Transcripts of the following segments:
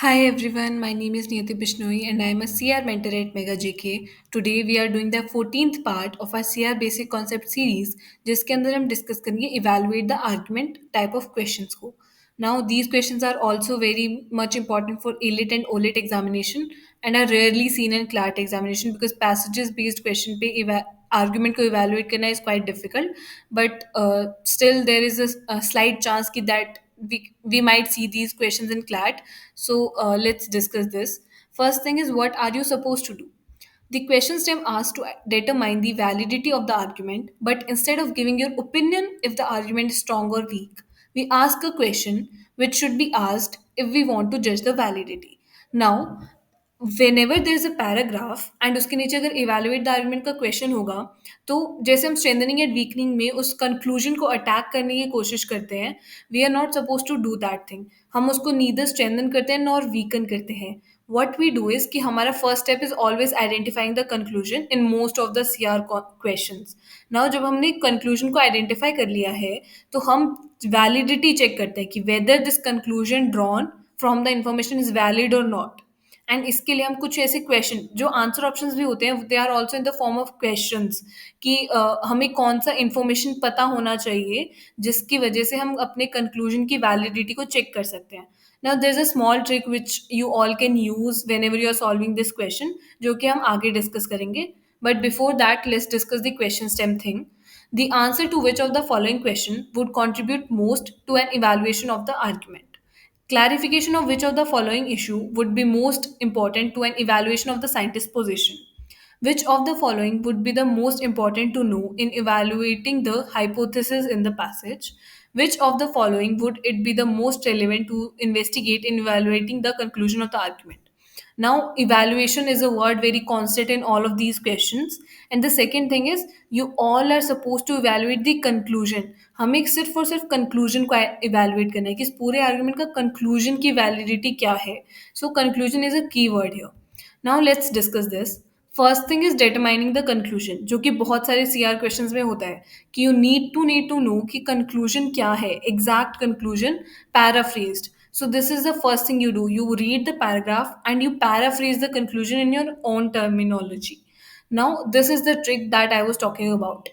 Hi everyone, my name is Niyati Bishnoi and I am a CR mentor at Mega JK. Today we are doing the 14th part of our CR basic concept series जिसके अंदर हम discuss करेंगे evaluate the argument type of questions को. Now these questions are also very much important for ELIT and OLIT examination and are rarely seen in CLAT examination because passages based question पे argument को evaluate करना is quite difficult but still there is a slight chance कि that we might see these questions in CLAT. So let's discuss this. First thing is, what are you supposed to do? The question stem asks to determine the validity of the argument, but instead of giving your opinion if the argument is strong or weak, we ask a question which should be asked if we want to judge the validity. Now, whenever there is a paragraph and उसके नीचे अगर evaluate the argument का question होगा तो जैसे हम strengthening and weakening में उस conclusion को attack करने की कोशिश करते हैं, we are not supposed to do that thing. हम उसको neither strengthen करते हैं nor weaken करते हैं. What we do is कि हमारा first step is always identifying the conclusion in most of the CR questions. Now जब हमने conclusion को identify कर लिया है तो हम validity check करते हैं कि whether this conclusion drawn from the information is valid or not. And इसके लिए हम कुछ ऐसे क्वेश्चन जो आंसर ऑप्शंस भी होते हैं they are also in the form of questions कि हमें कौन सा इंफॉर्मेशन पता होना चाहिए जिसकी वजह से हम अपने कंक्लूजन की वैलिडिटी को चेक कर सकते हैं. Now there is a small trick which you all can use whenever you are solving this question जो कि हम आगे डिस्कस करेंगे. But before that let's discuss the question stem thing. The answer to which of the following question would contribute most to an evaluation of the argument? Clarification of which of the following issue would be most important to an evaluation of the scientist's position? Which of the following would be the most important to know in evaluating the hypothesis in the passage? Which of the following would it be the most relevant to investigate in evaluating the conclusion of the argument? Now, evaluation is a word very constant in all of these questions. And the second thing is, you all are supposed to evaluate the conclusion. हमें सिर्फ और सिर्फ conclusion को evaluate करना है कि इस पूरे argument का conclusion की validity क्या है. So, conclusion is a key word here. Now, let's discuss this. First thing is determining the conclusion जो कि बहुत सारे CR क्वेश्चंस में होता है कि यू नीड टू नो कि कंक्लूजन क्या है, exact conclusion paraphrased. So this is the first thing you do. You read the paragraph and you paraphrase the conclusion in your own terminology. Now, this is the trick that I was talking about.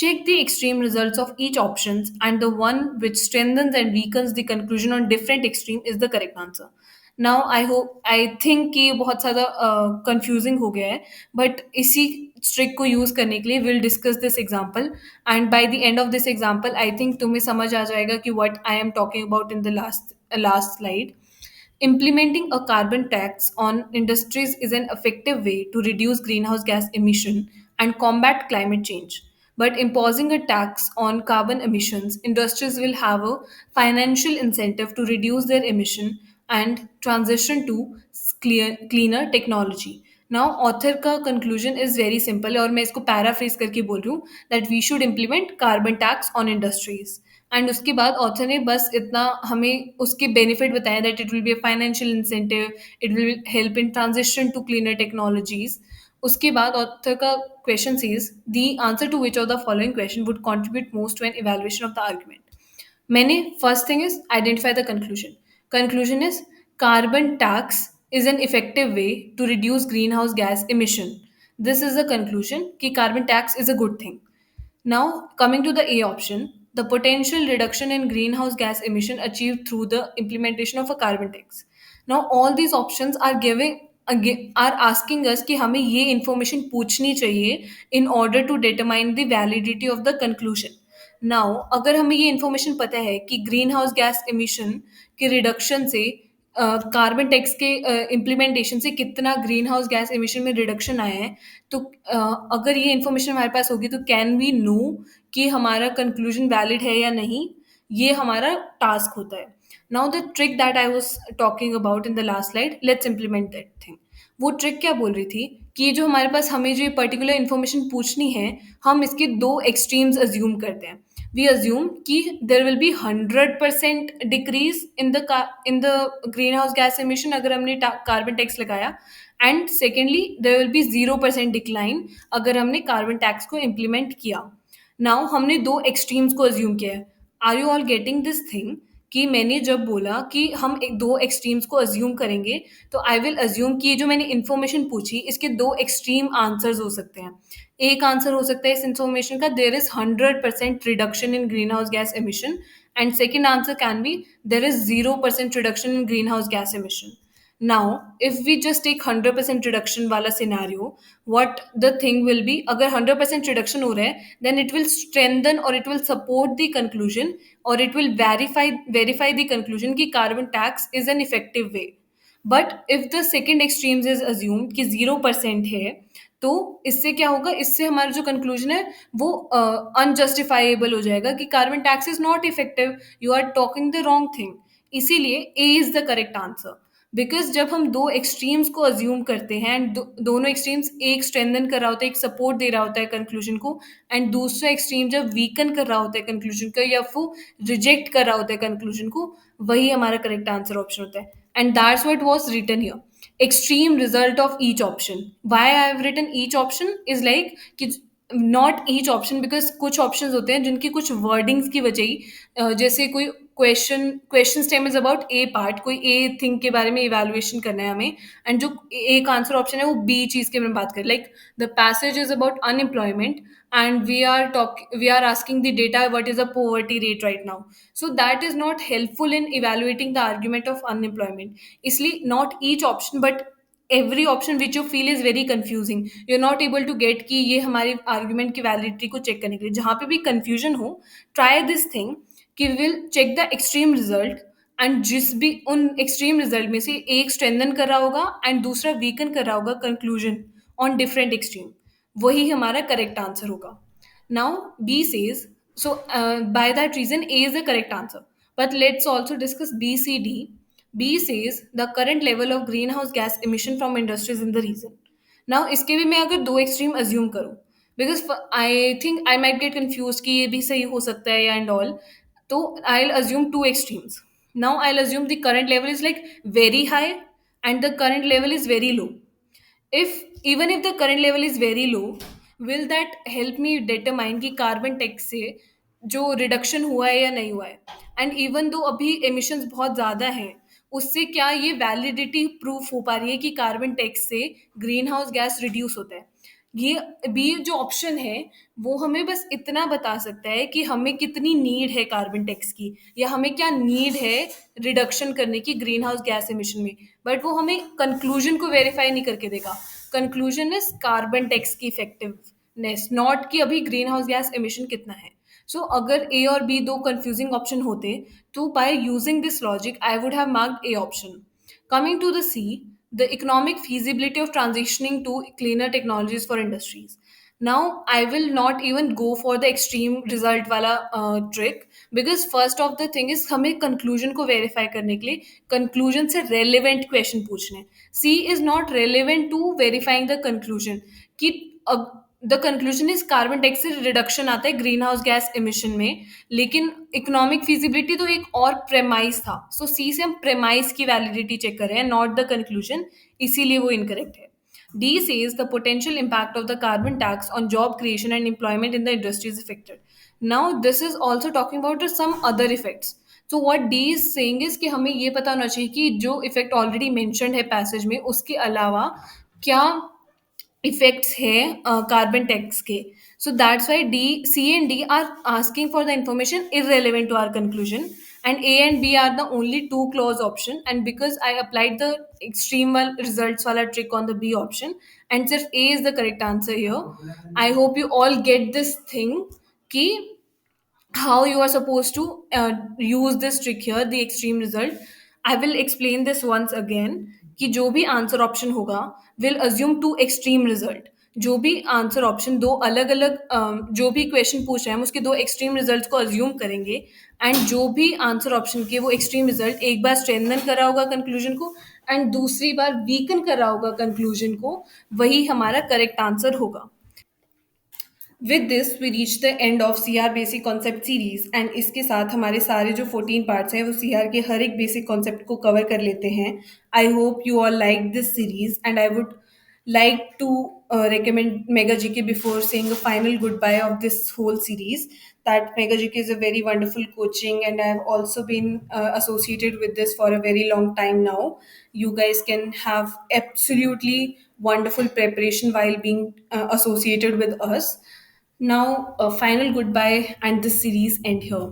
Check the extreme results of each options and the one which strengthens and weakens the conclusion on different extreme is the correct answer. Now I think कि ये बहुत ज़्यादा confusing हो गया है but इसी trick को use करने के लिए will discuss this example and by the end of this example I think तुम्हें समझ आ जाएगा कि what I am talking about in the last slide. Implementing a carbon tax on industries is an effective way to reduce greenhouse gas emission and combat climate change. But imposing a tax on carbon emissions, industries will have a financial incentive to reduce their emission and transition to cleaner technology. Now, author का conclusion is very simple और मैं इसको paraphrase करके बोल रही हूँ that we should implement carbon tax on industries. And उसके बाद ऑथर ने बस इतना हमें उसके बेनिफिट बताया that it will be a financial incentive, it will help in transition to cleaner technologies. उसके बाद ऑथर का question is the answer to which of the following question would contribute most to an evaluation of the argument. मैंने first thing is identify the conclusion. Conclusion is carbon tax is an effective way to reduce greenhouse gas emission. This is the conclusion कि carbon tax is a good thing. Now, coming to the A option, the potential reduction in greenhouse gas emission achieved through the implementation of a carbon tax. Now, all these options are are asking us कि हमें ये information पूछनी चाहिए in order to determine the validity of the conclusion. Now, अगर हमें ये information पता है कि ग्रीन हाउस गैस emission के रिडक्शन से कार्बन टैक्स के इम्प्लीमेंटेशन से कितना ग्रीन हाउस गैस एमिशन में रिडक्शन आया है तो अगर ये इन्फॉर्मेशन हमारे पास होगी तो कैन वी नो कि हमारा कंक्लूजन वैलिड है या नहीं. ये हमारा टास्क होता है. Now the trick that I was talking about in the last slide, let's implement that thing. वो ट्रिक क्या बोल रही थी कि ये जो हमारे पास हमें जो ये पर्टिकुलर इन्फॉर्मेशन पूछनी है हम इसके दो एक्सट्रीम्स अज्यूम करते हैं. We assume कि there will be 100% decrease in the greenhouse gas emission अगर हमने carbon tax लगाया, and secondly there will be 0% decline अगर हमने carbon tax को implement किया. Now हमने दो extremes को assume किया है. Are you all getting this thing कि मैंने जब बोला कि हम एक 2 एक्सट्रीम्स को अज़्यूम करेंगे, तो आई विल अज़्यूम कि ये जो मैंने इन्फॉर्मेशन पूछी, इसके 2 एक्सट्रीम आंसर्स हो सकते हैं। एक आंसर हो सकता है इस इन्फॉर्मेशन का, there is 100% reduction in greenhouse gas emission, and second answer can be there is 0% reduction in greenhouse gas emission. Now, if we just take 100% reduction वाला scenario, what the thing will be, अगर 100% reduction हो रहा है, then it will strengthen or it will support the conclusion, or it will verify the conclusion कि carbon tax is an effective way. But if the second extremes is assumed कि 0% है, तो इससे क्या होगा, इससे हमारा जो कंक्लूजन है वो अनजस्टिफाइबल हो जाएगा कि carbon tax is not effective, you are talking the wrong thing. इसीलिए A is the correct answer. Because जब हम दो एक्सट्रीम्स को अज्यूम करते हैं एंड दोनों एक्सट्रीम्स, एक स्ट्रेंथन कर रहा होता है, एक सपोर्ट दे रहा होता है कंक्लूजन को, एंड दूसरा एक्सट्रीम जब वीकन कर रहा होता है कंक्लूजन को, या वो रिजेक्ट कर रहा होता है कंक्लूजन को, वही हमारा करेक्ट आंसर ऑप्शन होता है। And that's what was written here. Extreme result of each option. Why I have written each option is like कि not each option, because कुछ options होते हैं जिनकी कुछ wordings की वजह ही जैसे कोई question stem is about A part, कोई ए थिंग के बारे में इवेल्युएशन करना है हमें, एंड जो एक आंसर ऑप्शन है वो बी चीज के बारे में बात करें, like the passage is about unemployment and we are asking the data what is the poverty rate right now, so that is not helpful in evaluating the argument of unemployment. Isliye not each option but every option which you feel is very confusing, you're not able to get कि ये हमारी argument की validity को check करने के लिए, जहाँ पे भी confusion हो, try this thing कि will check the extreme result, and जिस भी उन एक्सट्रीम रिजल्ट में से एक स्ट्रेंथन कर रहा होगा एंड दूसरा वीकन कर रहा होगा कंक्लूजन ऑन डिफरेंट एक्सट्रीम, वही हमारा करेक्ट आंसर होगा। Now B says, so by that reason A is the correct answer. But let's also discuss B, C, D. B says the current level of greenhouse gas emission from industries in the region. Now इसके भी मैं अगर दो extreme assume करूँ, because I think I might get confuse कि ये भी सही हो सकता है या एंड ऑल, तो I will assume two extremes. Now I'll assume the current level is like very high and the current level is very low. If even if the current level is very low, will that help me determine कि carbon tax से जो reduction हुआ है या नहीं हुआ है, and even though अभी एमिशंस बहुत ज़्यादा हैं, उससे क्या ये वैलिडिटी प्रूफ हो पा रही है कि कार्बन टैक्स से ग्रीन हाउस गैस रिड्यूस होता है। ये बी जो ऑप्शन है वो हमें बस इतना बता सकता है कि हमें कितनी नीड है कार्बन टैक्स की, या हमें क्या नीड है रिडक्शन करने की ग्रीन हाउस गैस एमिशन में, बट वो हमें कंक्लूजन को वेरीफाई नहीं करके देगा। कंक्लूजन इज कार्बन टैक्स की इफेक्टिवनेस, नॉट कि अभी ग्रीन हाउस गैस एमिशन कितना है। सो अगर ए और बी दो कंफ्यूजिंग ऑप्शन होते, तो by using this logic I would have marked A option. Coming to the C, the economic feasibility of transitioning to cleaner technologies for industries. Now, I will not even go for the extreme result wala trick, because first of the thing is हमें conclusion को verify करने के लिए conclusion से relevant question पूछने। C is not relevant to verifying the conclusion कि the conclusion is carbon tax से reduction आता है ग्रीन हाउस गैस एमिशन में, लेकिन इकोनॉमिक फिजिबिलिटी तो एक और प्रेमाइज था। सो सी से हम प्रेमाइज की वैलिडिटी चेक कर रहे हैं, नॉट द कंक्लूजन, इसीलिए वो इनकरेक्ट है। D says the potential impact of the carbon tax on job creation and employment in the industries affected. Now, this is also talking about some other effects. So, what D is saying is कि हमें ये पता होना चाहिए कि जो effect already mentioned है passage में, उसके अलावा क्या इफेक्ट्स है कार्बन टैक्स के। So that's why D, C and D are asking for the information irrelevant to our conclusion, and A and B are the only two clause option, and because I applied the extreme results wala trick on the B option, and sirf A is the correct answer here. I hope you all get this thing कि how you are supposed to use this trick here, the extreme result. I will explain this once again कि जो भी answer option होगा will assume to extreme result. जो भी answer option दो अलग अलग जो भी क्वेश्चन पूछ रहे हैं हम उसके दो एक्सट्रीम रिजल्ट्स को अज्यूम करेंगे, एंड जो भी आंसर ऑप्शन के वो एक्सट्रीम रिजल्ट एक बार स्ट्रेंथन कर रहा होगा कंक्लूजन को एंड दूसरी बार वीकन कर रहा होगा कंक्लूजन को, वही हमारा करेक्ट आंसर होगा। With this we reach the end of C R basic concept series, and इसके साथ हमारे सारे जो 14 पार्ट्स हैं वो सी आर के हर एक बेसिक कॉन्सेप्ट को कवर कर लेते हैं। I hope you all like this series, and I would like to recommend Mega GK before saying a final goodbye of this whole series. that Mega GK is a very wonderful coaching, and I've also been associated with this for a very long time now. You guys can have absolutely wonderful preparation while being associated with us. Now, a final goodbye, and this series end here.